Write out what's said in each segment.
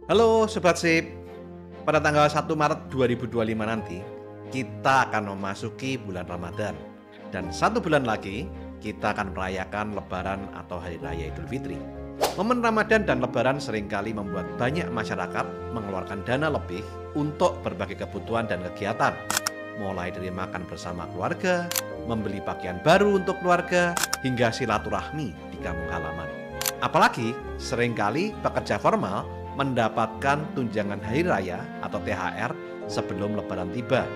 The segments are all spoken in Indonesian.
Halo Sobat Sip, pada tanggal 1 Maret 2025 nanti kita akan memasuki bulan Ramadan. Dan 1 bulan lagi kita akan merayakan Lebaran atau Hari Raya Idul Fitri. Momen Ramadan dan Lebaran seringkali membuat banyak masyarakat mengeluarkan dana lebih untuk berbagai kebutuhan dan kegiatan. Mulai dari makan bersama keluarga, membeli pakaian baru untuk keluarga, hingga silaturahmi di kampung halaman. Apalagi seringkali pekerja formal mendapatkan tunjangan hari raya atau THR sebelum Lebaran tiba.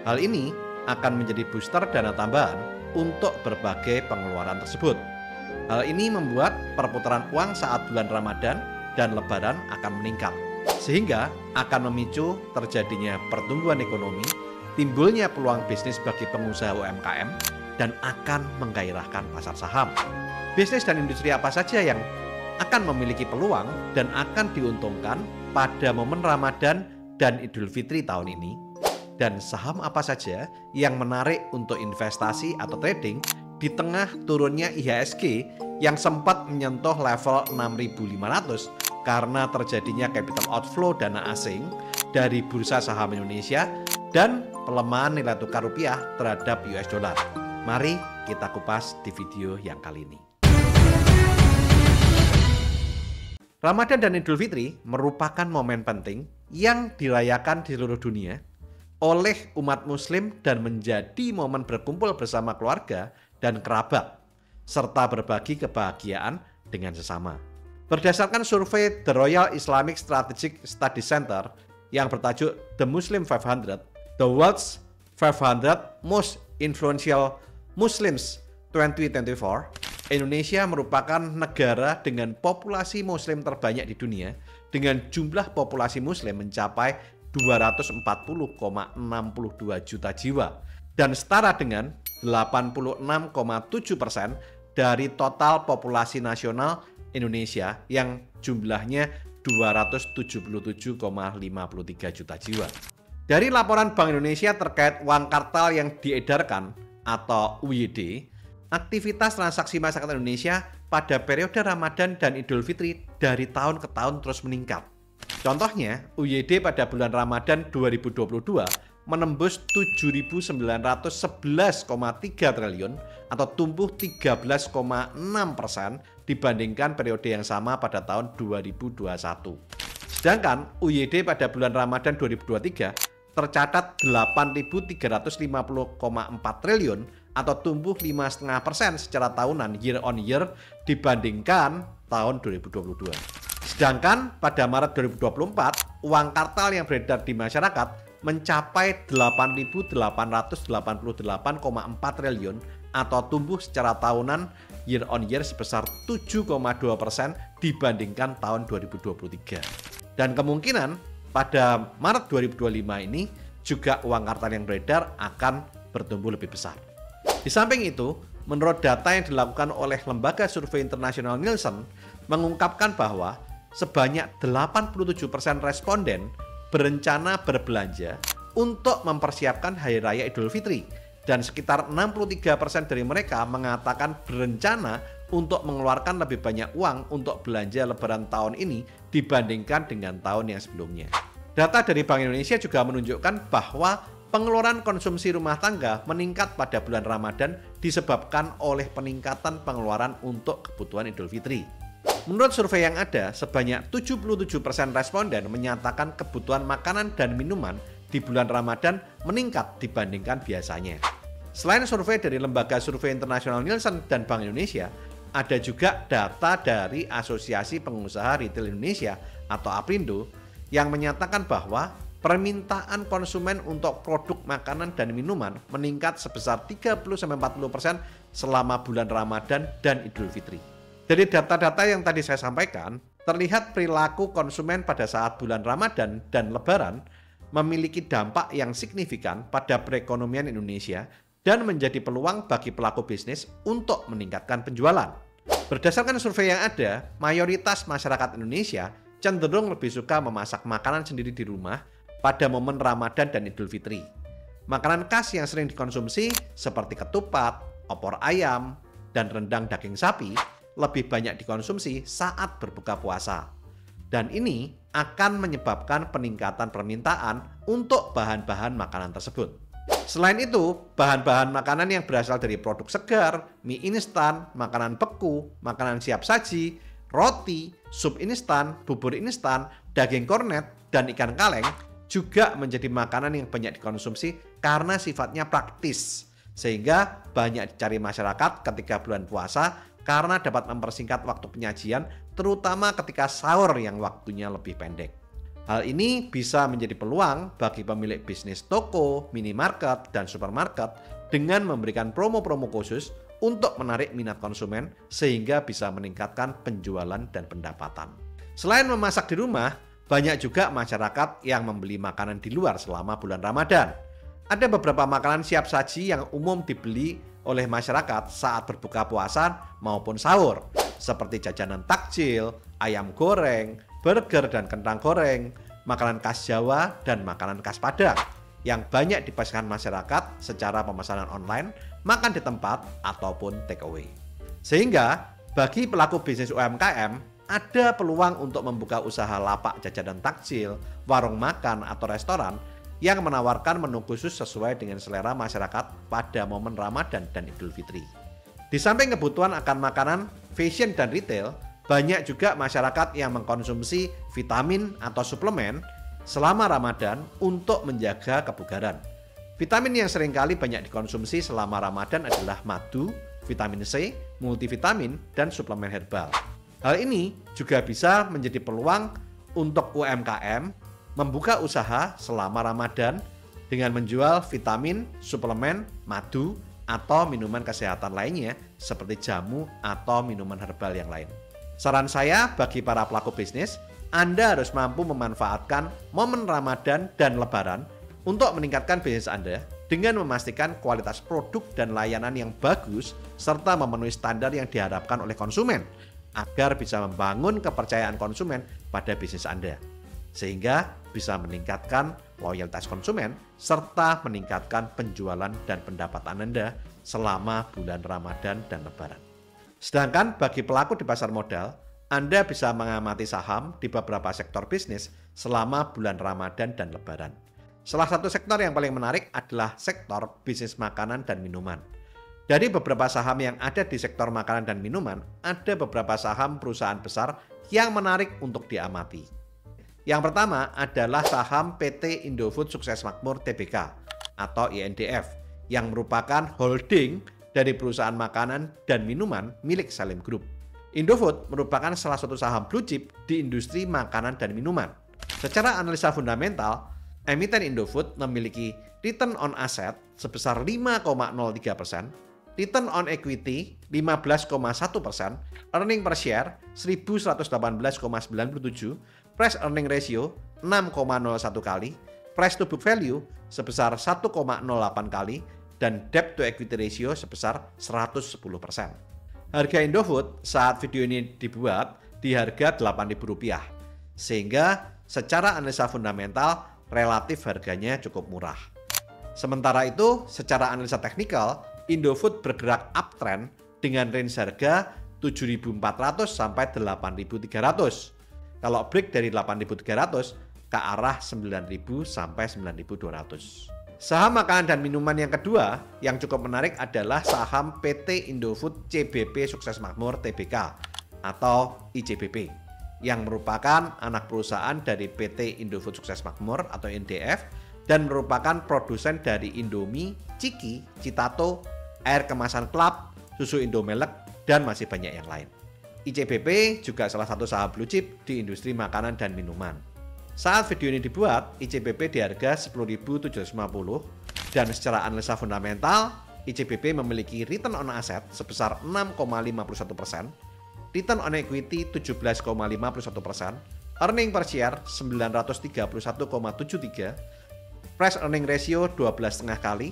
Hal ini akan menjadi booster dana tambahan untuk berbagai pengeluaran tersebut. Hal ini membuat perputaran uang saat bulan Ramadan dan Lebaran akan meningkat, sehingga akan memicu terjadinya pertumbuhan ekonomi, timbulnya peluang bisnis bagi pengusaha UMKM, dan akan menggairahkan pasar saham. Bisnis dan industri apa saja yang akan memiliki peluang dan akan diuntungkan pada momen Ramadan dan Idul Fitri tahun ini? Dan saham apa saja yang menarik untuk investasi atau trading di tengah turunnya IHSG yang sempat menyentuh level 6.500 karena terjadinya capital outflow dana asing dari bursa saham Indonesia dan pelemahan nilai tukar rupiah terhadap US dollar? Mari kita kupas di video yang kali ini. Ramadan dan Idul Fitri merupakan momen penting yang dirayakan di seluruh dunia oleh umat muslim dan menjadi momen berkumpul bersama keluarga dan kerabat, serta berbagi kebahagiaan dengan sesama. Berdasarkan survei The Royal Islamic Strategic Study Center yang bertajuk The Muslim 500, The World's 500 Most Influential Muslims 2024, Indonesia merupakan negara dengan populasi muslim terbanyak di dunia dengan jumlah populasi muslim mencapai 240,62 juta jiwa dan setara dengan 86,7% dari total populasi nasional Indonesia yang jumlahnya 277,53 juta jiwa. Dari laporan Bank Indonesia terkait uang kartal yang diedarkan atau UYD, aktivitas transaksi masyarakat Indonesia pada periode Ramadan dan Idul Fitri dari tahun ke tahun terus meningkat. Contohnya, UYD pada bulan Ramadan 2022 menembus 7.911,3 triliun atau tumbuh 13,6% dibandingkan periode yang sama pada tahun 2021. Sedangkan UYD pada bulan Ramadan 2023 tercatat 8.350,4 triliun atau tumbuh 5,5% secara tahunan year on year dibandingkan tahun 2022. Sedangkan pada Maret 2024, uang kartal yang beredar di masyarakat mencapai 8.888,4 triliun atau tumbuh secara tahunan year on year sebesar 7,2% dibandingkan tahun 2023. Dan kemungkinan pada Maret 2025 ini juga uang kartal yang beredar akan bertumbuh lebih besar. Di samping itu, menurut data yang dilakukan oleh lembaga survei internasional Nielsen mengungkapkan bahwa sebanyak 87% responden berencana berbelanja untuk mempersiapkan Hari Raya Idul Fitri dan sekitar 63% dari mereka mengatakan berencana untuk mengeluarkan lebih banyak uang untuk belanja Lebaran tahun ini dibandingkan dengan tahun yang sebelumnya. Data dari Bank Indonesia juga menunjukkan bahwa pengeluaran konsumsi rumah tangga meningkat pada bulan Ramadan disebabkan oleh peningkatan pengeluaran untuk kebutuhan Idul Fitri. Menurut survei yang ada, sebanyak 77% responden menyatakan kebutuhan makanan dan minuman di bulan Ramadan meningkat dibandingkan biasanya. Selain survei dari Lembaga Survei Internasional Nielsen dan Bank Indonesia, ada juga data dari Asosiasi Pengusaha Retail Indonesia atau APRindo yang menyatakan bahwa permintaan konsumen untuk produk makanan dan minuman meningkat sebesar 30-40% selama bulan Ramadan dan Idul Fitri. Dari data-data yang tadi saya sampaikan, terlihat perilaku konsumen pada saat bulan Ramadan dan Lebaran memiliki dampak yang signifikan pada perekonomian Indonesia dan menjadi peluang bagi pelaku bisnis untuk meningkatkan penjualan. Berdasarkan survei yang ada, mayoritas masyarakat Indonesia cenderung lebih suka memasak makanan sendiri di rumah pada momen Ramadan dan Idul Fitri. Makanan khas yang sering dikonsumsi seperti ketupat, opor ayam, dan rendang daging sapi lebih banyak dikonsumsi saat berbuka puasa. Dan ini akan menyebabkan peningkatan permintaan untuk bahan-bahan makanan tersebut. Selain itu, bahan-bahan makanan yang berasal dari produk segar, mie instan, makanan beku, makanan siap saji, roti, sup instan, bubur instan, daging kornet, dan ikan kaleng juga menjadi makanan yang banyak dikonsumsi karena sifatnya praktis, sehingga banyak dicari masyarakat ketika bulan puasa karena dapat mempersingkat waktu penyajian, terutama ketika sahur yang waktunya lebih pendek. Hal ini bisa menjadi peluang bagi pemilik bisnis toko, minimarket, dan supermarket dengan memberikan promo-promo khusus untuk menarik minat konsumen sehingga bisa meningkatkan penjualan dan pendapatan. Selain memasak di rumah, banyak juga masyarakat yang membeli makanan di luar selama bulan Ramadan. Ada beberapa makanan siap saji yang umum dibeli oleh masyarakat saat berbuka puasa maupun sahur, seperti jajanan takjil, ayam goreng, burger dan kentang goreng, makanan khas Jawa, dan makanan khas Padang yang banyak dipesan masyarakat secara pemesanan online, makan di tempat, ataupun take away. Sehingga bagi pelaku bisnis UMKM, ada peluang untuk membuka usaha lapak jajanan takjil, warung makan, atau restoran yang menawarkan menu khusus sesuai dengan selera masyarakat pada momen Ramadan dan Idul Fitri. Di samping kebutuhan akan makanan, fashion, dan retail, banyak juga masyarakat yang mengkonsumsi vitamin atau suplemen selama Ramadan untuk menjaga kebugaran. Vitamin yang seringkali banyak dikonsumsi selama Ramadan adalah madu, vitamin C, multivitamin, dan suplemen herbal. Hal ini juga bisa menjadi peluang untuk UMKM membuka usaha selama Ramadan dengan menjual vitamin, suplemen, madu, atau minuman kesehatan lainnya seperti jamu atau minuman herbal yang lain. Saran saya bagi para pelaku bisnis, Anda harus mampu memanfaatkan momen Ramadan dan Lebaran untuk meningkatkan bisnis Anda dengan memastikan kualitas produk dan layanan yang bagus serta memenuhi standar yang diharapkan oleh konsumen agar bisa membangun kepercayaan konsumen pada bisnis Anda, sehingga bisa meningkatkan loyalitas konsumen serta meningkatkan penjualan dan pendapatan Anda selama bulan Ramadan dan Lebaran. Sedangkan bagi pelaku di pasar modal, Anda bisa mengamati saham di beberapa sektor bisnis selama bulan Ramadan dan Lebaran. Salah satu sektor yang paling menarik adalah sektor bisnis makanan dan minuman. Dari beberapa saham yang ada di sektor makanan dan minuman, ada beberapa saham perusahaan besar yang menarik untuk diamati. Yang pertama adalah saham PT Indofood Sukses Makmur Tbk atau INDF yang merupakan holding dari perusahaan makanan dan minuman milik Salim Group. Indofood merupakan salah satu saham blue chip di industri makanan dan minuman. Secara analisa fundamental, emiten Indofood memiliki return on asset sebesar 5,03%, return on equity 15,1%, earning per share 1118,97, price earning ratio 6,01 kali, price to book value sebesar 1,08 kali, dan debt to equity ratio sebesar 110%. Harga Indofood saat video ini dibuat di harga Rp8.000, sehingga secara analisa fundamental relatif harganya cukup murah. Sementara itu, secara analisa teknikal, Indofood bergerak uptrend dengan range harga 7.400 sampai 8.300. Kalau break dari 8.300 ke arah 9.000 sampai 9.200. Saham makanan dan minuman yang kedua yang cukup menarik adalah saham PT Indofood CBP Sukses Makmur Tbk atau ICBP yang merupakan anak perusahaan dari PT Indofood Sukses Makmur atau INDF dan merupakan produsen dari Indomie, Ciki, Citato, air kemasan Club, susu Indomelek, dan masih banyak yang lain. ICBP juga salah satu saham blue chip di industri makanan dan minuman. Saat video ini dibuat, ICBP di harga 10.750 dan secara analisa fundamental, ICBP memiliki return on asset sebesar 6,51%, return on equity 17,51%, earning per share 931,73, price earning ratio 12,5 kali,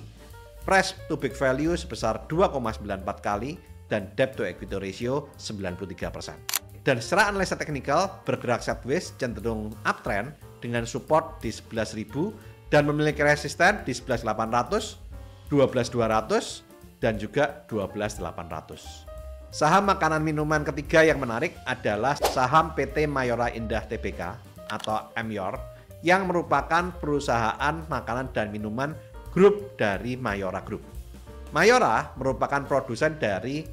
price to book value sebesar 2,94 kali, dan debt to equity ratio 93%. Dan secara analisa teknikal bergerak sideways cenderung uptrend dengan support di 11.000 dan memiliki resisten di 11.800, 12.200, dan juga 12.800. Saham makanan minuman ketiga yang menarik adalah saham PT Mayora Indah Tbk atau MYOR yang merupakan perusahaan makanan dan minuman grup dari Mayora Group. Mayora merupakan produsen dari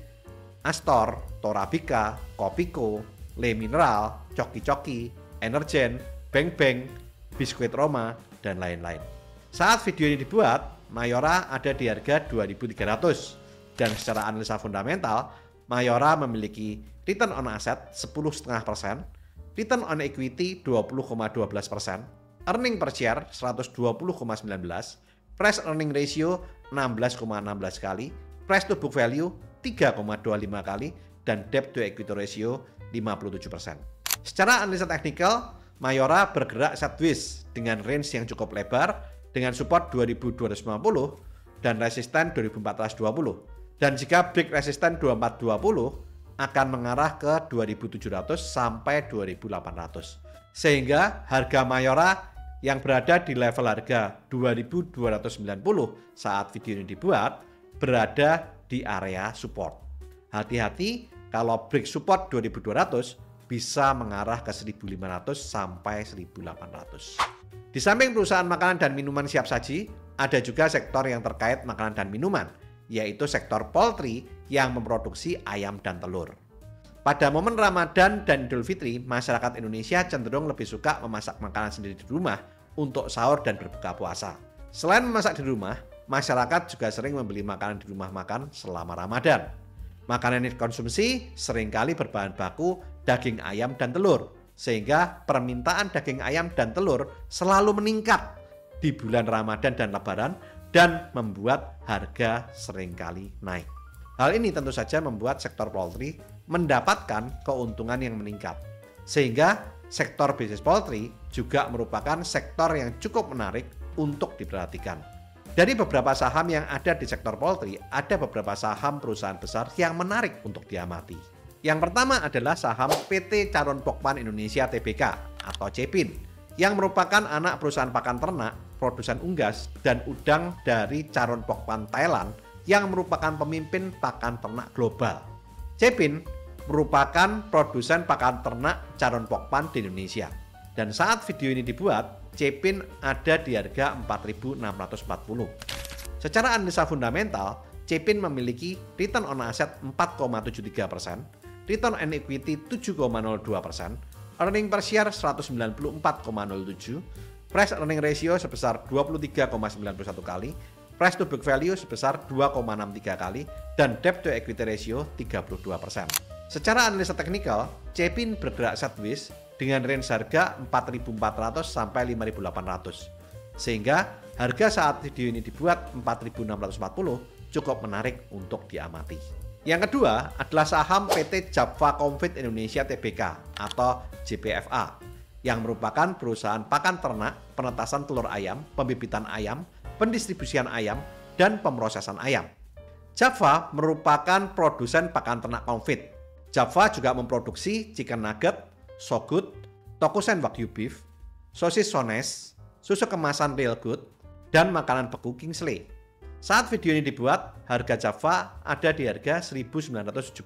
Astor, Torabika, Kopiko, Le Mineral, Coki-Coki, Energen, Beng Beng, Biskuit Roma, dan lain-lain. Saat video ini dibuat, Mayora ada di harga 2.300 dan secara analisa fundamental, Mayora memiliki return on asset 10,5%, return on equity 20,12%, earning per share 120,19, price earning ratio 16,16 kali, price to book value 3,25 kali, dan debt to equity ratio 57%. Secara analisa teknikal, Mayora bergerak sideways dengan range yang cukup lebar dengan support 2250 dan resisten 2420. Dan jika break resisten 2420 akan mengarah ke 2700 sampai 2800. Sehingga harga Mayora yang berada di level harga 2290 saat video ini dibuat berada di area support. Hati-hati kalau break support 2200 bisa mengarah ke 1500 sampai 1800. Di samping perusahaan makanan dan minuman siap saji, ada juga sektor yang terkait makanan dan minuman, yaitu sektor poultry yang memproduksi ayam dan telur. Pada momen Ramadan dan Idul Fitri, masyarakat Indonesia cenderung lebih suka memasak makanan sendiri di rumah untuk sahur dan berbuka puasa. Selain memasak di rumah, masyarakat juga sering membeli makanan di rumah makan selama Ramadan. Makanan yang dikonsumsi seringkali berbahan baku daging ayam dan telur, sehingga permintaan daging ayam dan telur selalu meningkat di bulan Ramadan dan Lebaran dan membuat harga seringkali naik. Hal ini tentu saja membuat sektor poultry mendapatkan keuntungan yang meningkat, sehingga sektor bisnis poultry juga merupakan sektor yang cukup menarik untuk diperhatikan. Dari beberapa saham yang ada di sektor poultry, ada beberapa saham perusahaan besar yang menarik untuk diamati. Yang pertama adalah saham PT Charoen Pokphand Indonesia Tbk atau CPIN, yang merupakan anak perusahaan pakan ternak, produsen unggas, dan udang dari Charoen Pokphand Thailand yang merupakan pemimpin pakan ternak global. CPIN merupakan produsen pakan ternak Charoen Pokphand di Indonesia. Dan saat video ini dibuat, CPIN ada di harga 4.640. Secara analisa fundamental, CPIN memiliki return on asset 4,73%, return on equity 7,02%, earning per share 194,07, price earning ratio sebesar 23,91 kali, price to book value sebesar 2,63 kali, dan debt to equity ratio 32%. Secara analisa teknikal, CPIN bergerak sideways dengan range harga 4.400 sampai 5.800. Sehingga harga saat video ini dibuat 4.640 cukup menarik untuk diamati. Yang kedua adalah saham PT Japfa Comfit Indonesia Tbk atau JPFA yang merupakan perusahaan pakan ternak, penetasan telur ayam, pembibitan ayam, pendistribusian ayam, dan pemrosesan ayam. Japfa merupakan produsen pakan ternak Comfit. Japfa juga memproduksi chicken nugget, Sogut, Tokusen Wagyu Beef, sosis Sones, susu kemasan Real Good, dan makanan beku Kingsley. Saat video ini dibuat, harga Japfa ada di harga 1.970.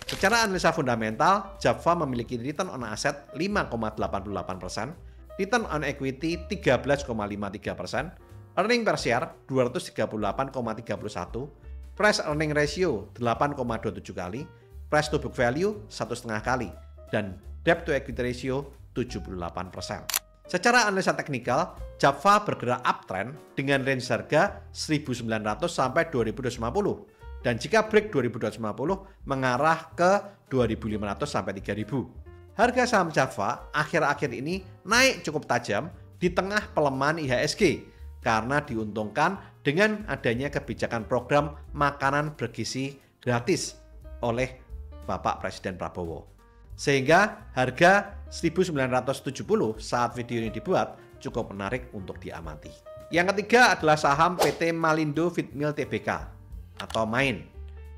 Secara analisa fundamental, Japfa memiliki return on asset 5,88%, return on equity 13,53%, earning per share 238,31, price earning ratio 8,27 kali, price to book value 1,5 kali, dan debt to equity ratio 78%. Secara analisa teknikal, Japfa bergerak uptrend dengan range harga 1.900 sampai 2.250 dan jika break 2.250 mengarah ke 2.500 sampai 3.000. Harga saham Japfa akhir-akhir ini naik cukup tajam di tengah pelemahan IHSG karena diuntungkan dengan adanya kebijakan program makanan bergizi gratis oleh Bapak Presiden Prabowo. Sehingga harga 1.970 saat video ini dibuat cukup menarik untuk diamati. Yang ketiga adalah saham PT Malindo Feedmill Tbk atau MAIN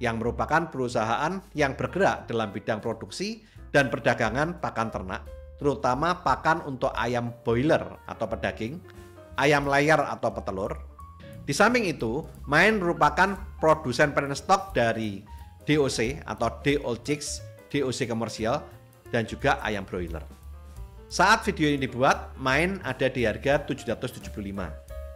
yang merupakan perusahaan yang bergerak dalam bidang produksi dan perdagangan pakan ternak, terutama pakan untuk ayam boiler atau pedaging, ayam layar atau petelur. Di samping itu, MAIN merupakan produsen parent stock dari DOC atau Day Old Chicks, DOC komersial, dan juga ayam broiler. Saat video ini dibuat, MAIN ada di harga 775.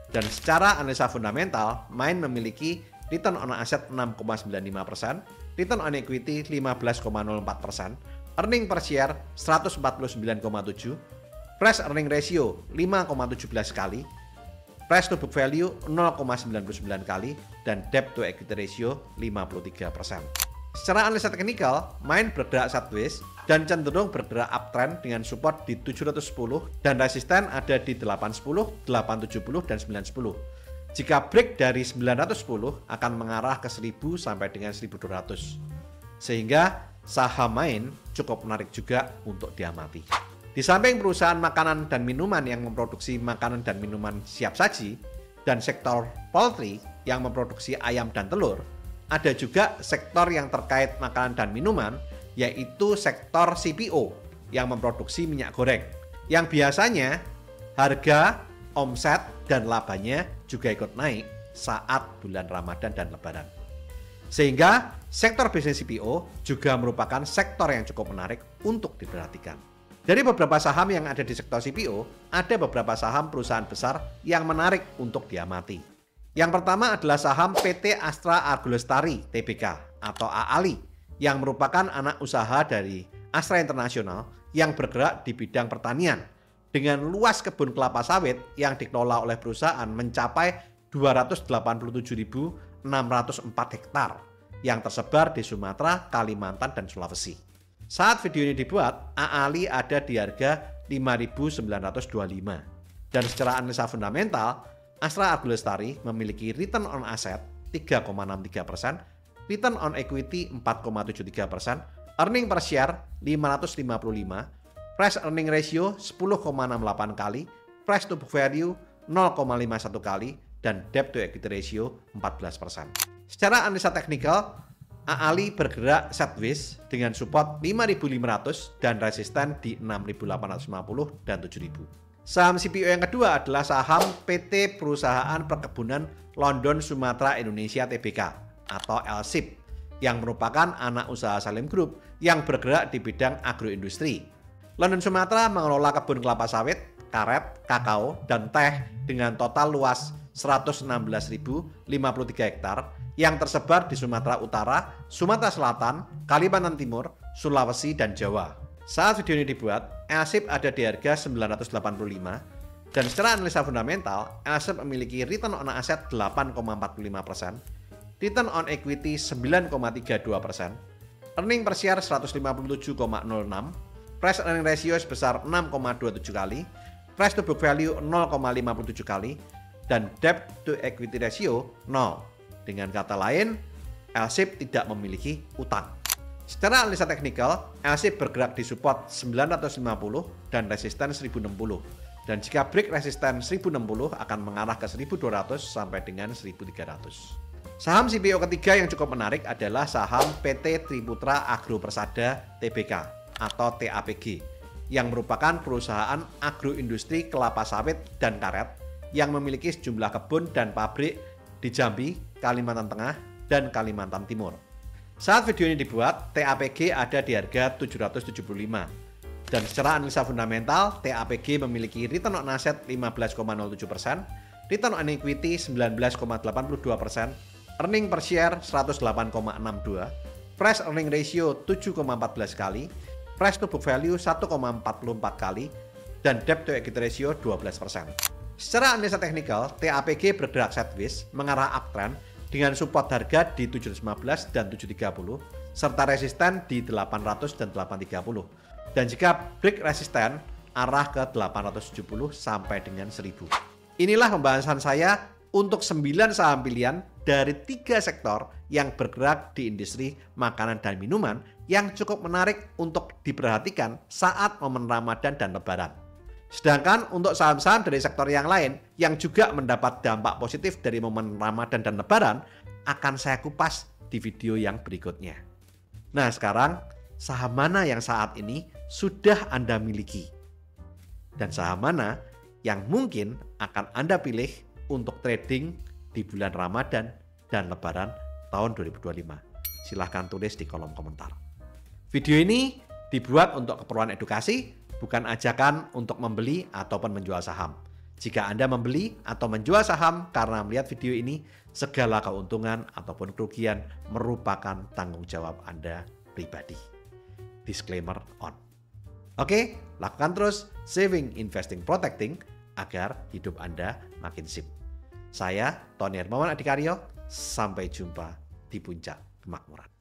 Dan secara analisa fundamental, MAIN memiliki return on asset 6,95%, return on equity 15,04%, earning per share 149,7, price earning ratio 5,17 kali, price to book value 0,99 kali, dan debt to equity ratio 53%. Secara analisa teknikal, MAIN bergerak sideways dan cenderung bergerak uptrend dengan support di 710 dan resisten ada di 810, 870, dan 910. Jika break dari 910 akan mengarah ke 1000 sampai dengan 1200. Sehingga saham MAIN cukup menarik juga untuk diamati. Di samping perusahaan makanan dan minuman yang memproduksi makanan dan minuman siap saji, dan sektor poultry yang memproduksi ayam dan telur, ada juga sektor yang terkait makanan dan minuman, yaitu sektor CPO yang memproduksi minyak goreng, yang biasanya harga, omset, dan labanya juga ikut naik saat bulan Ramadan dan Lebaran. Sehingga sektor bisnis CPO juga merupakan sektor yang cukup menarik untuk diperhatikan. Dari beberapa saham yang ada di sektor CPO, ada beberapa saham perusahaan besar yang menarik untuk diamati. Yang pertama adalah saham PT Astra Agrolestari Tbk atau AALI, yang merupakan anak usaha dari Astra International yang bergerak di bidang pertanian dengan luas kebun kelapa sawit yang dikelola oleh perusahaan mencapai 287.604 hektar yang tersebar di Sumatera, Kalimantan, dan Sulawesi. Saat video ini dibuat, AALI ada di harga 5.925. Dan secara analisa fundamental, Astra Agrolestari memiliki return on asset 3,63%, return on equity 4,73%, earning per share 555, price earning ratio 10,68 kali, price to book value 0,51 kali, dan debt to equity ratio 14%. Secara analisa teknikal, AALI bergerak sideways dengan support 5.500 dan resisten di 6.850 dan 7.000. Saham CPO yang kedua adalah saham PT Perusahaan Perkebunan London Sumatera Indonesia Tbk atau LSIP yang merupakan anak usaha Salim Group yang bergerak di bidang agroindustri. London Sumatera mengelola kebun kelapa sawit, karet, kakao, dan teh dengan total luas 116.053 hektar yang tersebar di Sumatera Utara, Sumatera Selatan, Kalimantan Timur, Sulawesi, dan Jawa. Saat video ini dibuat, LSIP ada di harga 985 dan secara analisa fundamental, LSIP memiliki return on asset 8,45%, return on equity 9,32%, earning per share 157,06, price earning ratio sebesar 6,27 kali, price to book value 0,57 kali, dan debt to equity ratio 0. Dengan kata lain, LSIP tidak memiliki utang. Secara analisa teknikal, LSIP bergerak di support 950 dan resisten 1060. Dan jika break resisten 1060 akan mengarah ke 1200 sampai dengan 1300. Saham CPO ketiga yang cukup menarik adalah saham PT Triputra Agro Persada Tbk atau TAPG yang merupakan perusahaan agroindustri kelapa sawit dan karet yang memiliki sejumlah kebun dan pabrik di Jambi, Kalimantan Tengah, dan Kalimantan Timur. Saat video ini dibuat, TAPG ada di harga 775. Dan secara analisa fundamental, TAPG memiliki return on asset 15,07%, return on equity 19,82%, earning per share 108,62, price earning ratio 7,14 kali, price to book value 1,44 kali, dan debt to equity ratio 12%. Secara analisa teknikal, TAPG bergerak sideways mengarah uptrend dengan support harga di 715 dan 730 serta resisten di 800 dan 830. Dan jika break resisten arah ke 870 sampai dengan 1000. Inilah pembahasan saya untuk 9 saham pilihan dari 3 sektor yang bergerak di industri makanan dan minuman yang cukup menarik untuk diperhatikan saat momen Ramadan dan Lebaran. Sedangkan untuk saham-saham dari sektor yang lain yang juga mendapat dampak positif dari momen Ramadan dan Lebaran akan saya kupas di video yang berikutnya. Nah sekarang, saham mana yang saat ini sudah Anda miliki? Dan saham mana yang mungkin akan Anda pilih untuk trading di bulan Ramadan dan Lebaran tahun 2025? silahkan tulis di kolom komentar. Video ini dibuat untuk keperluan edukasi, bukan ajakan untuk membeli ataupun menjual saham. Jika Anda membeli atau menjual saham karena melihat video ini, segala keuntungan ataupun kerugian merupakan tanggung jawab Anda pribadi. Disclaimer on. Oke, lakukan terus saving, investing, protecting agar hidup Anda makin sip. Saya Tony Hermawan Adikaryo, sampai jumpa di puncak kemakmuran.